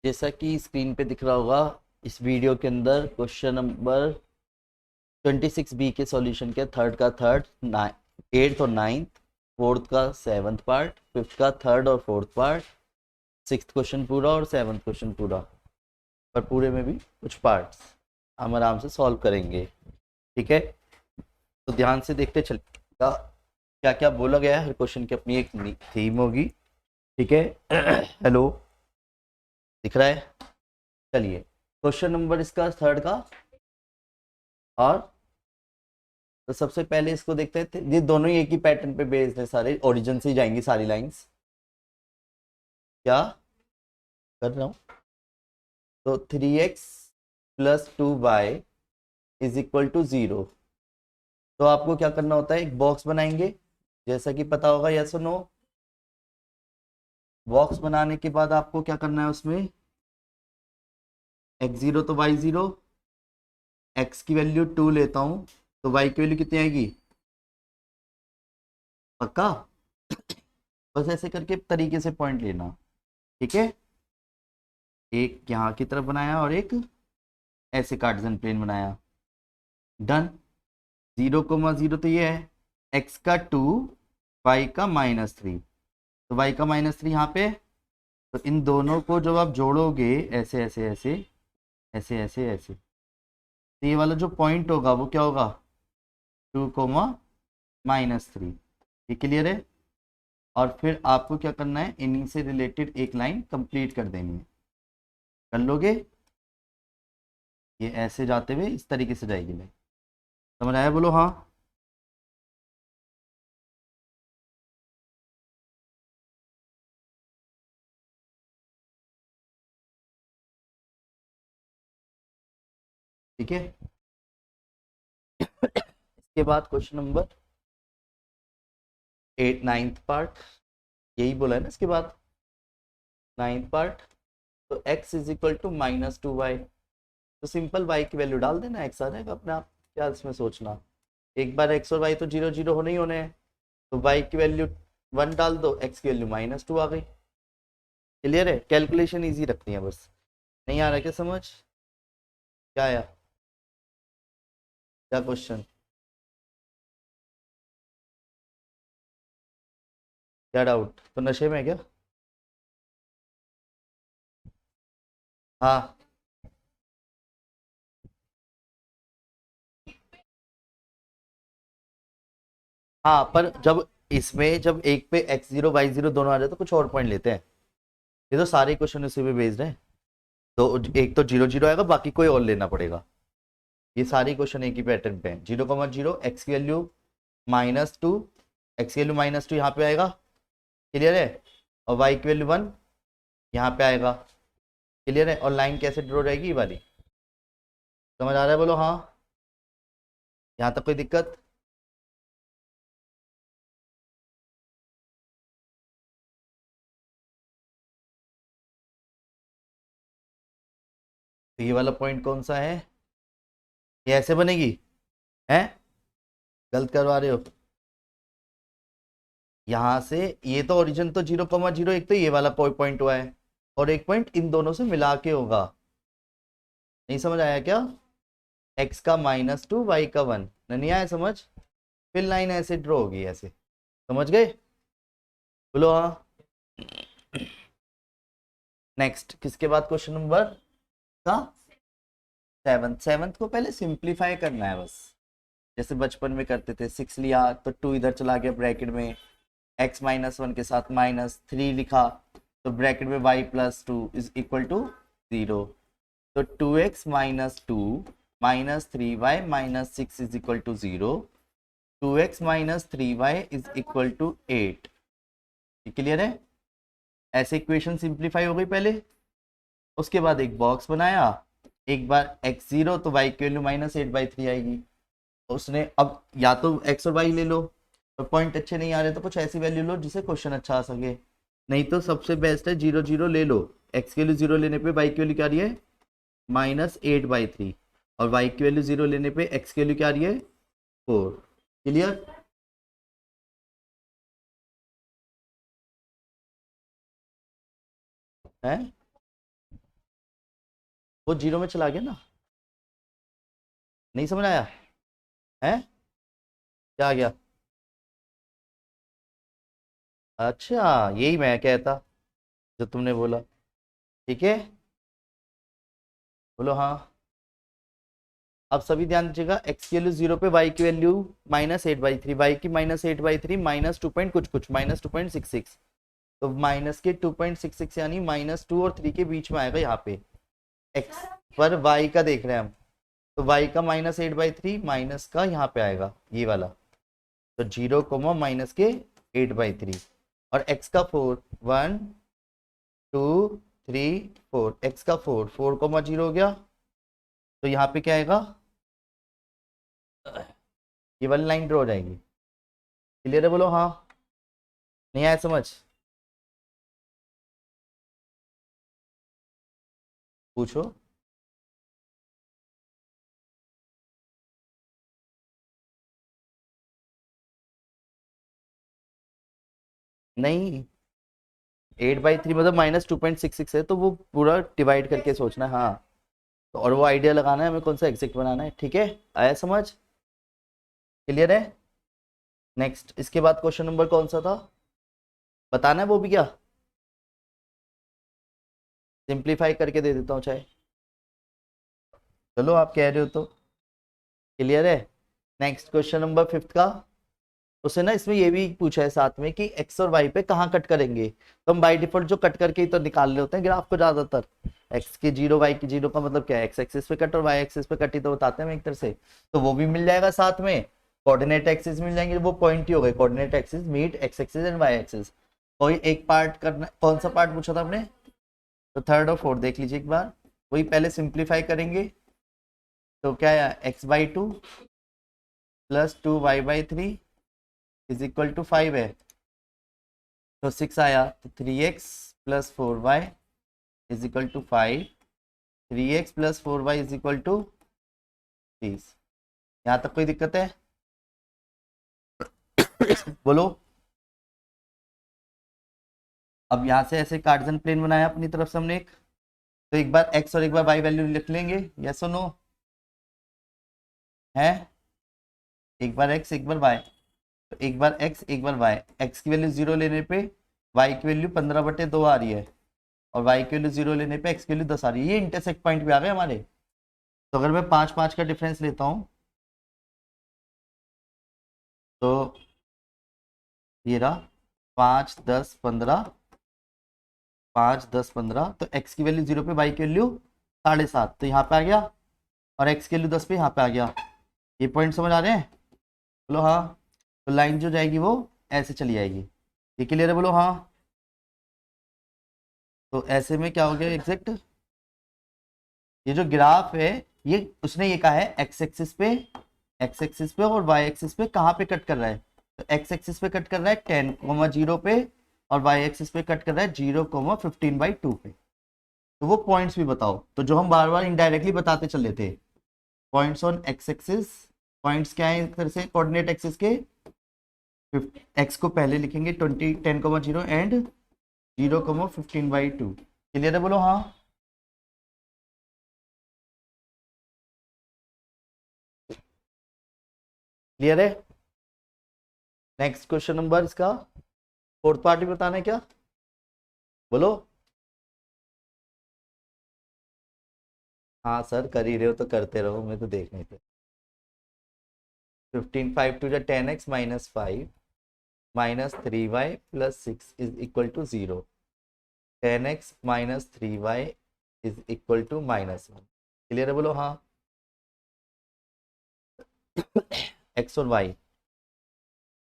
जैसा कि स्क्रीन पे दिख रहा होगा, इस वीडियो के अंदर क्वेश्चन नंबर 26B के सॉल्यूशन के थर्ड का थर्ड, एट्थ और नाइन्थ, फोर्थ का सेवन्थ पार्ट, फिफ्थ का थर्ड और फोर्थ पार्ट, सिक्स्थ क्वेश्चन पूरा और सेवन्थ क्वेश्चन पूरा, पर पूरे में भी कुछ पार्ट्स हम आराम से सॉल्व करेंगे। ठीक है, तो ध्यान से देखते चलिएगा क्या क्या बोला गया है। हर क्वेश्चन की अपनी एक थीम होगी। ठीक है हेलो, दिख रहा है? चलिए, क्वेश्चन नंबर इसका थर्ड का। और तो सबसे पहले इसको देखते हैं। ये दोनों ही एक ही पैटर्न पे बेस्ड है, सारे ओरिजिन से ही जाएंगी सारी लाइंस। क्या कर रहा हूं? तो 3x plus 2y is equal to 0। तो आपको क्या करना होता है, एक बॉक्स बनाएंगे जैसा कि पता होगा, यस और नो। बॉक्स बनाने के बाद आपको क्या करना है, उसमें x0 तो y0, x की वैल्यू 2 लेता हूं तो y की वैल्यू कितनी आएगी? पक्का? बस ऐसे करके तरीके से पॉइंट लेना। ठीक है, एक यहाँ की तरफ बनाया और एक ऐसे कार्टेशियन प्लेन बनाया। डन। 0,0 तो ये है, x का 2, y का -3। तो y का -3 यहाँ पे। तो इन दोनों को जब आप जोड़ोगे ऐसे ऐसे ऐसे ऐसे ऐसे ऐसे, तो ये वाला जो पॉइंट होगा वो क्या होगा? 2,-3। ये क्लियर है? और फिर आपको क्या करना है, इन्हीं से रिलेटेड एक लाइन कंप्लीट कर देनी है। कर लोगे? ये ऐसे जाते हुए इस तरीके से जाएगी लाइन। समझ आया? बोलो हाँ। ठीक है, इसके बाद क्वेश्चन नंबर 8, नाइन्थ पार्ट। यही बोला है ना इसके बाद, नाइन्थ पार्ट। तो x is equal to -2y। तो सिंपल y की वैल्यू डाल देना, x आ जाएगा अपने आप। क्या इसमें सोचना, एक बार x और y तो 0 0 होने ही होने हैं। तो y की वैल्यू 1 डाल दो, x की वैल्यू -2 आ गई। क्लियर है? कैलकुलेशन इजी रखनी है बस। नहीं आ रहा क्या समझ? क्या आया? क्या क्वेश्चन? क्या डाउट? तो नशे में है क्या? हाँ हाँ, पर जब इसमें जब एक पे x0 y0 दोनों आ जाए तो कुछ और पॉइंट लेते हैं। ये तो सारे क्वेश्चन उसी पे बेस्ड है। तो एक तो 0 0 आएगा, बाकी कोई और लेना पड़ेगा। ये सारे क्वेश्चन एक ही पैटर्न पे हैं। 0,0, एक्स की वैल्यू -2, एक्स की वैल्यू -2 यहाँ पे आएगा। क्लियर है? और वाई की वैल्यू 1 यहाँ पे आएगा। क्लियर है? और लाइन कैसे ड्रॉ रहेगी ये वाली? समझ आ रहा है? बोलो हाँ। यहाँ तक कोई दिक्कत? तो ये वाला पॉइंट कौन सा है? ये ऐसे बनेगी? है? गलत करवा रहे हो। यहाँ से ये तो ओरिजिन तो 0,0, एक तो ये वाला पॉइंट हुआ है, और एक पॉइंट इन दोनों से मिला के होगा। नहीं समझ आया क्या? x का -2, y का 1। नहीं आया समझ? फिर लाइन ऐसे ड्रॉ होगी ऐसे। समझ गए? बोलो हाँ। नेक्स्ट, किसके बाद क्वेश्चन नंबर का? सेवंथ। सेवंथ को पहले सिंप्लीफाई करना है बस। जैसे बचपन में करते थे, 6 लिया तो 2 इधर चला गया ब्रैकेट में, x-1 के साथ -3 लिखा तो ब्रैकेट में y+2 इज इक्वल टू 0। तो 2x - 2 -3y -6 is equal to 0। 2x - 3y is equal to 8। Clear है? ऐसे इक्वेशन सिंप्लीफाई हो गई पहले। उसके बाद एक बॉक्स बनाया, एक बार x0 तो y की वैल्यू -8/3 आएगी। उसने अब या तो x और y ले लो, और पॉइंट अच्छे नहीं आ रहे तो कुछ ऐसी वैल्यू लो जिससे क्वेश्चन अच्छा आ सके। नहीं तो सबसे बेस्ट है 0 0 ले लो। x की वैल्यू 0 लेने पे y की वैल्यू क्या आ रही है? -8/3। और y की वैल्यू 0 लेने पे x की वैल्यू क्या आ रही है? 4। क्लियर? है? वो जीरो में चला गया ना, नहीं समझ आया है, क्या आ गया? अच्छा यही मैं कहता जो तुमने बोला, ठीक है, बोलो हाँ। अब सभी ध्यान दीजिएगा, एक्स की वैल्यू जीरो पे, वाई की वैल्यू -8/3, वाई की -8/3 माइनस टू पॉइंट कुछ कुछ -2.66, तो माइनस के 2.66 यानी -2 और 3 के बीच में आएगा यहाँ पे। एक्स पर वाई का देख रहे हैं हम, तो वाई का -8/3 माइनस का यहाँ पे आएगा ये वाला, तो 0, माइनस के 8/3, और एक्स का 4, 1 2 3 4, एक्स का 4, 4, 0 हो गया, तो यहाँ पे क्या आएगा, ये वाली लाइन ड्रॉ हो जाएगी। क्लियर है, बोलो हाँ, नहीं आया समझ? पूछो। नहीं, 8/3 मतलब -2.66 है, तो वो पूरा डिवाइड करके सोचना है, हाँ, तो और वो आइडिया लगाना है हमें कौन सा एग्जैक्ट बनाना है, ठीक है, आया समझ? क्लियर है? नेक्स्ट, इसके बाद क्वेश्चन नंबर कौन सा था बताना है, वो भी क्या सिंप्लीफाई करके दे देता हूँ चाहे, चलो आप कह रहे हो तो। क्लियर है? नेक्स्ट क्वेश्चन नंबर 5 का, उसे ना इसमें ये भी पूछा है साथ में कि एक्स और वाई पे कहाँ कट करेंगे, तो हम बाई डिफॉल्ट जो कट करके ही तो निकाल रहे होते हैं ग्राफ को ज्यादातर, एक्स के 0 वाई के 0 का मतलब क्या है, एक्स एक्सिस पे कट और वाई एक्सिस पे कट ही तो बताते हैं हम एक तरह से, तो वो भी मिल जाएगा साथ में, कोऑर्डिनेट एक्सिस मिल जाएंगे, वो पॉइंट ही हो गए, coordinate axis meet X axis and Y axis. कोई एक पार्ट करना, कौन सा पार्ट पूछा था आपने, तो थर्ड और फोर्थ देख लीजिए एक बार, वही पहले सिंप्लीफाई करेंगे, तो क्या है, x/2 plus 2y/3 is equal to 5 है, तो 6 आया, तो 3x plus 4y is equal to 5, 3x plus 4y is equal to 30। यहाँ तक कोई दिक्कत है? बोलो। अब यहाँ से ऐसे कार्टेशियन प्लेन बनाया अपनी तरफ से हमने एक, तो एक बार x और एक बार y वैल्यू लिख लेंगे, यस और नो है, एक बार x एक बार y, तो एक बार x एक बार y, x की वैल्यू 0 लेने पे y की वैल्यू 15/2 आ रही है, और y की वैल्यू 0 लेने पे x की वैल्यू 10 आ रही है, ये इंटरसेक्ट पॉइंट भी आ गए हमारे, तो अगर मैं 5 5 का डिफरेंस लेता हूँ, तो ये रहा 5 10 15, 5 10 15, तो x की वैल्यू 0 पे, y की वैल्यू 7.5, तो यहाँ पे आ गया, और x की वैल्यू 10 पे यहाँ पे आ गया, ये पॉइंट समझ आ रहे हैं? बोलो हाँ, तो लाइन जो जाएगी वो ऐसे चली जाएगी, ये क्लियर है, बोलो हाँ। तो ऐसे में क्या हो गया एग्जैक्ट, ये जो ग्राफ है, ये उसने ये कहा है एक्स एक्सिस पे और वाई एक्सिस पे कहाँ पे कट कर रहा है, तो एक्स एक्सिस पे कट कर रहा है 10, 0 पे, और वाई एक्सिस पे कट कर रहा है 0, 15/2 पे, तो वो पॉइंट्स भी बताओ, तो जो हम बार बार इनडायरेक्टली बताते चले थे, points on x axis, points क्या है एक तरह से कोऑर्डिनेट एक्सिस के, एक्स को पहले लिखेंगे 10, 0 एंड 0, 15/2, क्लियर है, बोलो हाँ। क्लियर है? नेक्स्ट क्वेश्चन नंबर इसका फोर्थ पार्ट भी बताना है क्या, बोलो। हाँ सर कर ही रहे हो तो करते रहो, मैं तो देख नहीं थे। 15 5 to 10x -5 -3y plus 6 is equal to 0, 10x -3y is equal to -1, clear है, बोलो हाँ। x और y,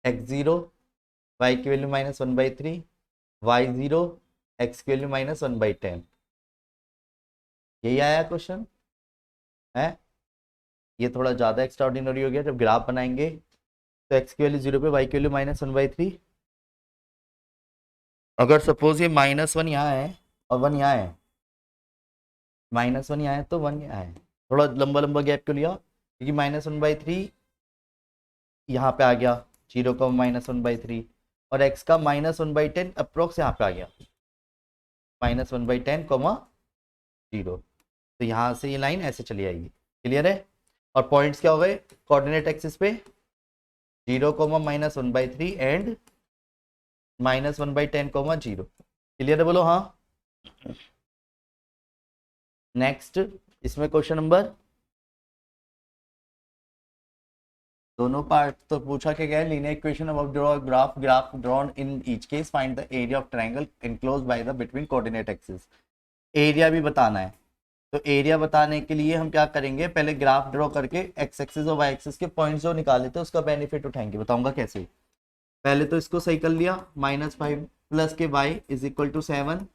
x0 y की वैल्यू -1/3, y0 x की वैल्यू -1/10, यही आया क्वेश्चन है। ये थोड़ा ज़्यादा एक्स्ट्राऑर्डिनरी हो गया, जब ग्राफ बनाएंगे तो x की वैल्यू 0 पे, y की वैल्यू -1/3, अगर सपोज ये -1 यहाँ है और 1 यहाँ है, -1 यहाँ है तो 1 यहाँ है, थोड़ा लंबा लंबा गैप क्यों लिया, क्योंकि -1/3 यहाँ पे आ गया, 0 का -1/3, और x का -1/10 अप्रोक्स यहाँ पे आ गया, -1/10, 0, तो यहाँ से ये लाइन ऐसे चली आएगी। क्लियर है? और पॉइंट्स क्या हो गए कोऑर्डिनेट एक्सिस पे? 0, -1/3 एंड -1/10, 0। क्लियर है? बोलो हाँ। नेक्स्ट, इसमें क्वेश्चन नंबर, दोनों पार्ट तो पूछा क्या गया है, linear equation about draw graph, graph drawn in each case, find the area of triangle enclosed by the between coordinate axis. Area भी बताना है, तो एरिया बताने के लिए हम क्या करेंगे, पहले ग्राफ ड्रॉ करके एक्स एक्सिस और वाई एक्सिस के पॉइंट्स जो निकाले थे उसका बेनिफिट उठाएंगे। बताऊंगा कैसे। पहले तो इसको सही कर लिया, -5 प्लस के वाई इज इक्वल टू 7,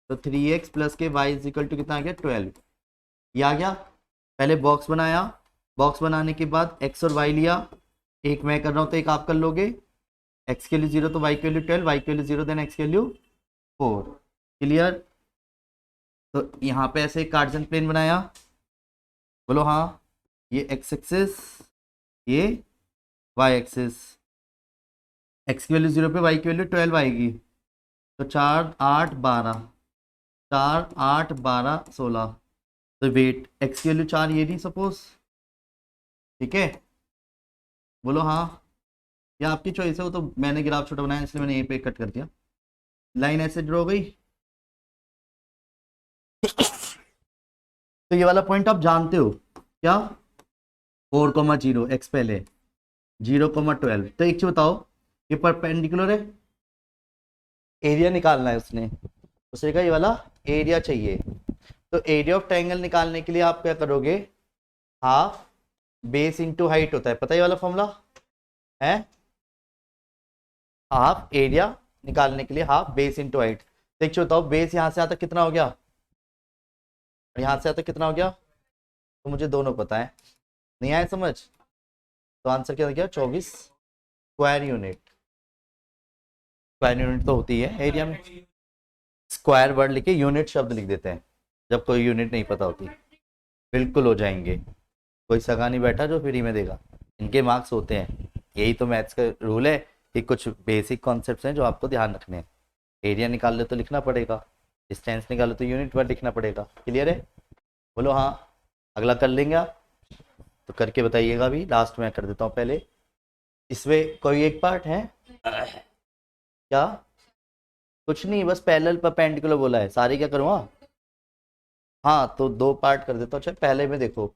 तो 3x प्लस के वाई इज इक्वल टू कितना आ गया 12। ये आ गया। पहले बॉक्स बनाया, बॉक्स बनाने के बाद x और y लिया, एक मैं कर रहा हूँ तो एक आप कर लोगे। x के लिए 0 तो y के लिए 12, y के लिए 0 देन x के लिए 4। क्लियर? तो यहाँ पे ऐसे कार्टेशियन प्लेन बनाया, बोलो हाँ। ये x एक्सिस, ये y एक्सिस, x की वैल्यू 0 पे y की वैल्यू 12 आएगी, तो 4 8 12, 4 8 12 16, तो वेट x की वैल्यू 4 ये नहीं सपोज। ठीक है? बोलो हाँ। या आपकी चॉइस है, वो तो मैंने ग्राफ छोटा बनाया इसलिए मैंने यहीं पे कट कर दिया। लाइन ऐसे ड्रॉ हो गई। तो ये वाला पॉइंट आप जानते हो क्या, 4,0 x पहले 0,12। तो एक चीज बताओ, ये परपेंडिकुलर है, एरिया निकालना है उसने, उसे का ये वाला एरिया चाहिए। तो एरिया ऑफ ट्रायंगल निकालने के लिए आप क्या करोगे, हाफ बेस इंटू हाइट होता है, पता है ये वाला फॉर्मूला है। हाफ एरिया निकालने के लिए हाफ बेस इंटू हाइट। देखो बताओ, बेस यहां से आता कितना हो गया और यहां से आता कितना हो गया, तो मुझे दोनों पता है। नहीं आया समझ? तो आंसर क्या हो गया 24 स्क्वायर यूनिट। स्क्वायर यूनिट तो होती है एरिया में, स्क्वायर वर्ड लिखे यूनिट शब्द लिख देते हैं जब कोई यूनिट नहीं पता होती। बिल्कुल हो जाएंगे, कोई सगा नहीं बैठा जो फ्री में देगा, इनके मार्क्स होते हैं। यही तो मैथ्स का रूल है कि कुछ बेसिक कॉन्सेप्ट्स हैं जो आपको ध्यान रखने हैं। एरिया निकाल ले तो लिखना पड़ेगा, डिस्टेंस निकालो तो यूनिट वर्ड लिखना पड़ेगा। क्लियर है? बोलो हाँ। अगला कर लेंगे आप, तो करके बताइएगा। अभी लास्ट में कर देता हूँ पहले। इसमें कोई एक पार्ट है क्या? कुछ नहीं, बस पैरेलल परपेंडिकुलर बोला है, सारे क्या करूँगा। हाँ तो दो पार्ट कर देता हूँ। अच्छा पहले में देखो,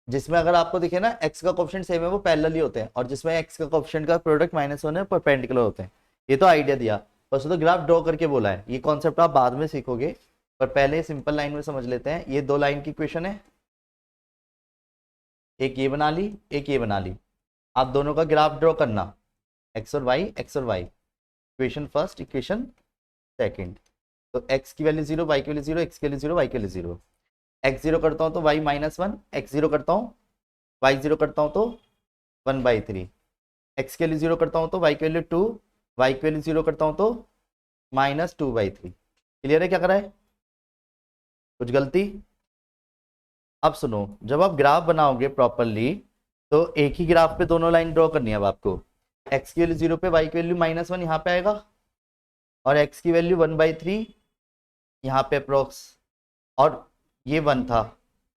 जिसमें अगर आपको दिखे ना x का कोएफिशिएंट सेम है वो पैरेलल ही होते हैं, और जिसमें x का कोएफिशिएंट का प्रोडक्ट -1 है परपेंडिकुलर होते हैं। ये तो आइडिया दिया, बस तो ग्राफ ड्रॉ करके बोला है। ये कॉन्सेप्ट आप बाद में सीखोगे, पर पहले सिंपल लाइन में समझ लेते हैं। ये दो लाइन की इक्वेशन है, एक ये बना ली, एक ये बना ली। आप दोनों का ग्राफ ड्रॉ करना, एक्स और वाई, एक्स और Y, equation first, equation second. तो x की वैल्यू 0, y की वैल्यू 0, x की वैल्यू 0, y की वैल्यू 0। x 0 करता हूँ तो y -1, x 0 करता हूँ, y 0 करता हूँ तो 1/3, x के लिए 0 करता हूँ तो y की वैल्यू 2, y की वैल्यू 0 करता हूँ तो -2/3। क्लियर है क्या करा है? कुछ गलती? अब सुनो, जब आप ग्राफ बनाओगे प्रॉपरली तो एक ही ग्राफ पे दोनों लाइन ड्रॉ करनी है। अब आपको x की वैल्यू 0 पे, y की वैल्यू -1 यहाँ पे आएगा, और x की वैल्यू 1/3 यहाँ पे अप्रोक्स, और ये 1 था,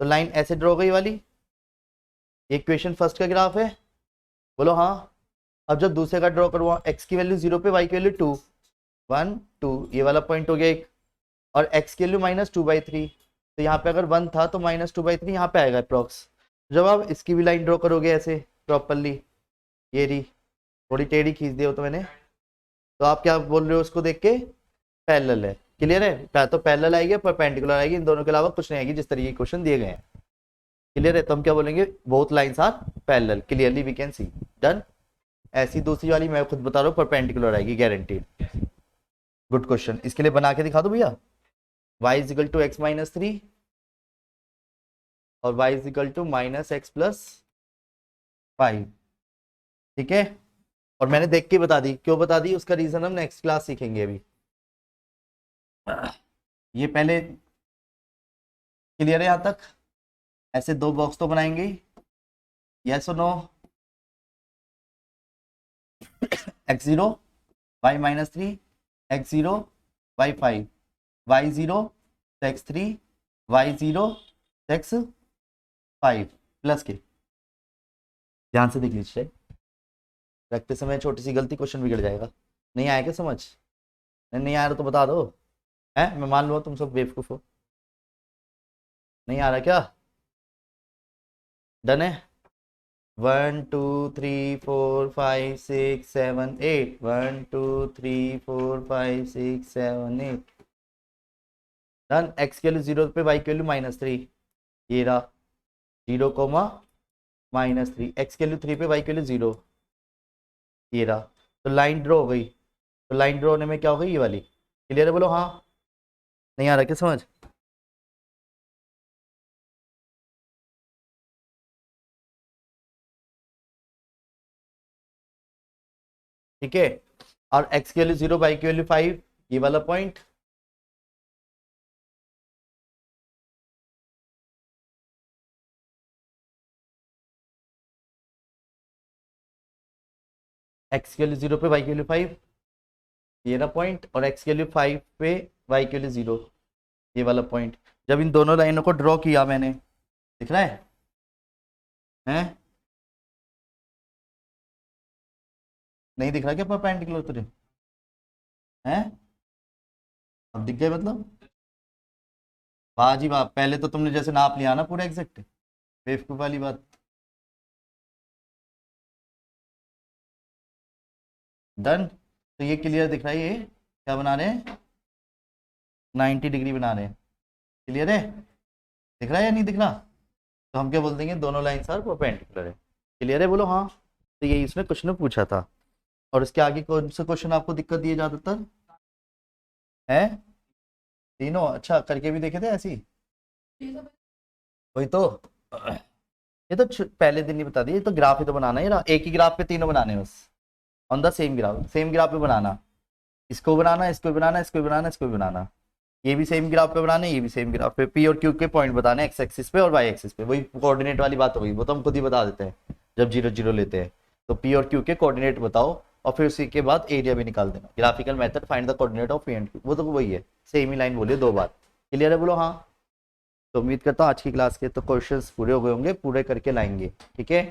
तो लाइन ऐसे ड्रॉ गई वाली। ये इक्वेशन फर्स्ट का ग्राफ है, बोलो हाँ। अब जब दूसरे का ड्रॉ करवा, x की वैल्यू 0 पे, y की वैल्यू 2, 1 2, ये वाला पॉइंट हो गया एक, और x की वैल्यू -2/3, तो यहाँ पे अगर 1 था तो -2/3 यहाँ पे आएगा अप्रोक्स। जब आप इसकी भी लाइन ड्रॉ करोगे ऐसे प्रॉपरली, ये रही, थोड़ी टेढ़ी खींच दी हो तो मैंने, तो आप क्या बोल रहे हो उसको देख के, पैरेलल है। क्लियर है? तो पैरेलल आएगी, परपेंडिकुलर आएगी, इन दोनों के अलावा कुछ नहीं आएगी जिस तरीके के क्वेश्चन दिए गए हैं। क्लियर है? तो हम क्या बोलेंगे, both lines are parallel, clearly we can see. Done. ऐसी दूसरी वाली मैं खुद बता रहा हूँ परपेंडिकुलर आएगी गारंटीड। गुड क्वेश्चन, इसके लिए बना के दिखा दो भैया। y is equal to x -3 और y is equal to -x + 5। ठीक है? और मैंने देख के बता दी, क्यों बता दी उसका रीजन हम नेक्स्ट क्लास सीखेंगे। अभी ये पहले क्लियर है यहां तक? ऐसे दो बॉक्स तो बनाएंगे, यस और no? x0 y -3, x0 y 5, y0 x3, y0 x 5 plus के। ध्यान से देख लीजिए, रखते समय छोटी सी गलती क्वेश्चन बिगड़ जाएगा। नहीं आया क्या समझ? नहीं आया तो बता दो, है मैं मान लूँ तुम सब बेवकूफ हो। नहीं आ रहा क्या? डन है। 1 2 3 4 5 6 7 8 1 2 3 4 5 6 7 8 डन। एक्स की वैल्यू 0 पे, वाई की वैल्यू -3, ये रहा 0 कोमा -3, एक्स की वैल्यू 3 पे, वाई की वैल्यू 0, ये रहा। तो लाइन ड्रॉ हो गई, तो लाइन ड्रॉ होने में क्या हो गई, ये वाली। क्लियर है, बोलो हाँ। नहीं आ रहा क्या समझ? ठीक है, और एक्स की वैल्यू 0, वाई की वैल्यू 5, ये वाला पॉइंट। एक्स की वैल्यू 0 पे, वाई की वैल्यू 5, ये रहा पॉइंट, और एक्स की वैल्यू 5 पे, वाई की वैल्यू 0, ये वाला पॉइंट। जब इन दोनों लाइनों को ड्रॉ किया मैंने, दिख रहा है हैं? नहीं दिख रहा क्या परपेंडिकुलर तुझे? हैं? अब दिख गए मतलब? वाह जी वाह, पहले तो तुमने जैसे नाप लिया ना पूरा एग्जैक्ट, बेवकूफ वाली बात। डन। तो ये क्लियर दिख रहा है, ये क्या बना रहे हैं, 90 डिग्री बना रहे हैं। क्लियर है? दिख रहा है या नहीं दिख रहा? तो हम क्या बोल देंगे, दोनों लाइन आर परपेंडिकुलर है। क्लियर है, बोलो हाँ। तो यही इसमें क्वेश्चन में पूछा था। और इसके आगे कौन सा क्वेश्चन आपको दिक्कत दिए ज्यादातर है? तीनों? अच्छा, करके भी देखे थे ऐसी? वही तो, ये तो पहले दिन ही बता दिया, ये तो ग्राफ ही तो बनाना है, एक ही ग्राफ पे तीनों बनाने हैं बस, ऑन द सेम ग्राफ पे बनाना। इसको बनाना, इसको बनाना, इसको बनाना, इसको बनाना, ये भी सेम ग्राफ पे बनाना है, ये भी सेम ग्राफ पे। पी और क्यू के पॉइंट बताने एक्स एक्सिस पे और वाई एक्सिस पे, वही कोऑर्डिनेट वाली बात हो गई, वो तो हम खुद ही बता देते हैं जब 0 0 लेते हैं। तो पी और क्यू के कोऑर्डिनेट बताओ, और फिर उसी के बाद एरिया भी निकाल देना। Graphical method find the coordinate of P and Q, वो तो वही है, सेम ही लाइन बोलिए 2 बार। क्लियर है, बोलो हाँ। तो उम्मीद करता हूँ आज की क्लास के तो क्वेश्चंस पूरे हो गए होंगे, पूरे करके लाएंगे, ठीक है।